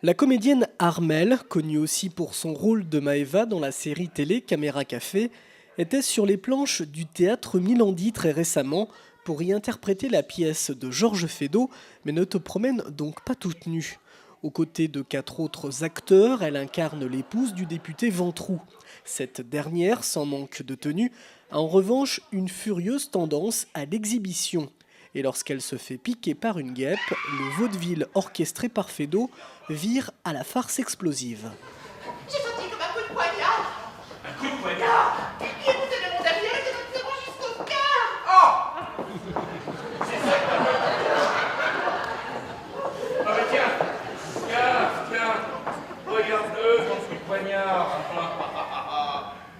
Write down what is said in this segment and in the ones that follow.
La comédienne Armelle, connue aussi pour son rôle de Maëva dans la série télé Caméra Café, était sur les planches du théâtre Milandi très récemment pour y interpréter la pièce de Georges Feydeau, mais ne te promène donc pas toute nue. Aux côtés de 4 autres acteurs, elle incarne l'épouse du député Ventroux. Cette dernière, sans manque de tenue, a en revanche une furieuse tendance à l'exhibition. Et lorsqu'elle se fait piquer par une guêpe, le vaudeville orchestré par Feydeau vire à la farce explosive. J'ai senti comme un coup de poignard. Un coup de poignard? Et vous avez mon derrière et c'est bon jusqu'au cœur. Oh! C'est ça que t'as fait. Ah mais tiens, regarde-le, ton coup de poignard.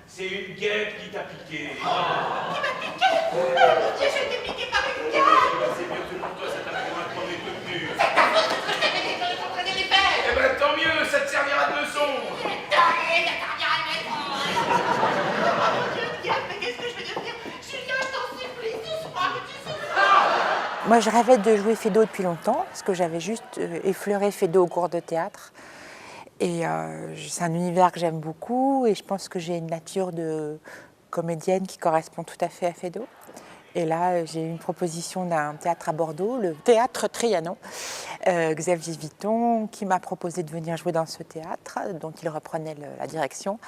C'est une guêpe qui t'a piqué. Qui m'a piqué? Oh mon Dieu, j'ai été piqué par une guêpe. C'est mieux que pour toi, ça t'a fait un premier coup de mur. C'est ta faute parce que je t'avais dit de t'entraîner les bêtes. Eh ben tant mieux, ça te servira de leçon. Allez, t'as bien à mettre. Oh mon Dieu, guêpe, mais qu'est-ce que je vais devenir? Julien, je t'en supplie, touche-moi, que tu souffres. Moi, je rêvais de jouer Feydeau depuis longtemps, parce que j'avais juste effleuré Feydeau au cours de théâtre. Et c'est un univers que j'aime beaucoup, et je pense que j'ai une nature de comédienne qui correspond tout à fait à Feydeau. Et là, j'ai eu une proposition d'un théâtre à Bordeaux, le Théâtre Trianon, Xavier Vuitton, qui m'a proposé de venir jouer dans ce théâtre, dont il reprenait la direction.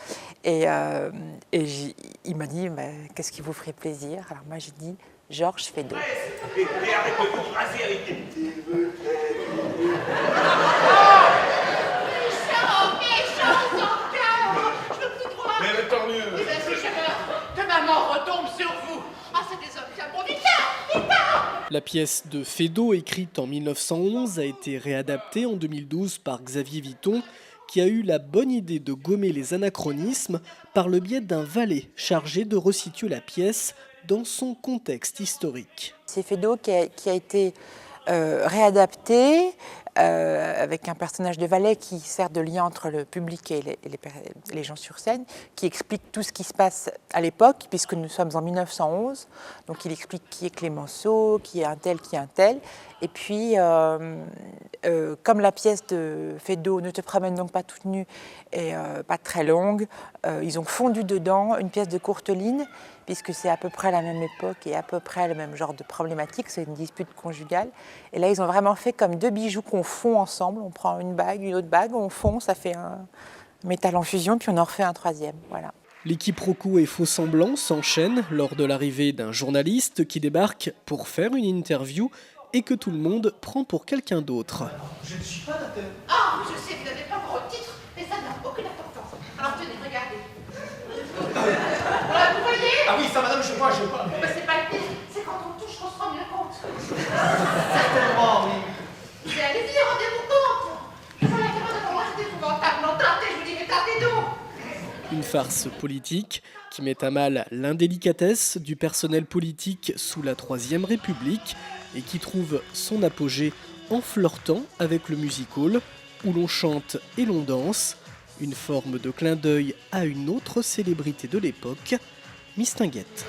Et il m'a dit, qu'est-ce qui vous ferait plaisir? Alors moi, j'ai dit, Georges Feydeau. Et arrête de vous raser avec tes petits cheveux. Mais tant mieux. Eh bien, si je meurs, que maman retombe sur vous. Ah, c'est des hommes bien bons, vite là. La pièce de Feydeau, écrite en 1911, a été réadaptée en 2012 par Xavier Vuitton, qui a eu la bonne idée de gommer les anachronismes par le biais d'un valet chargé de resituer la pièce dans son contexte historique. C'est Feydeau qui a été réadapté avec un personnage de valet qui sert de lien entre le public et les gens sur scène, qui explique tout ce qui se passe à l'époque, puisque nous sommes en 1911. Donc il explique qui est Clémenceau, qui est un tel, qui est un tel. Et puis, comme la pièce de Feydeau Ne te promène donc pas toute nue et pas très longue, ils ont fondu dedans une pièce de Courteline, puisque c'est à peu près la même époque et à peu près le même genre de problématique, c'est une dispute conjugale. Et là, ils ont vraiment fait comme deux bijoux qu'on fond ensemble. On prend une bague, une autre bague, on fond, ça fait un métal en fusion, puis on en refait un troisième. Voilà. Les quiproquos et faux semblants s'enchaînent lors de l'arrivée d'un journaliste qui débarque pour faire une interview et que tout le monde prend pour quelqu'un d'autre. Je ne suis pas d'accord. Ah, je sais, vous n'avez pas gros titre, mais ça n'a aucune importance. Alors tenez, regardez. Voilà, vous voyez? Ah oui, ça madame, je vois. Mais c'est pas le pire, c'est quand on touche qu'on se rend mieux compte. Certainement, oui. Mais allez-y, rendez-vous compte. Je vois la caméra devant moi, c'est épouvantablement teinté, je vous dis, mais teintez d'eau. Une farce politique qui met à mal l'indélicatesse du personnel politique sous la Troisième République et qui trouve son apogée en flirtant avec le music-hall où l'on chante et l'on danse, une forme de clin d'œil à une autre célébrité de l'époque, Mistinguett.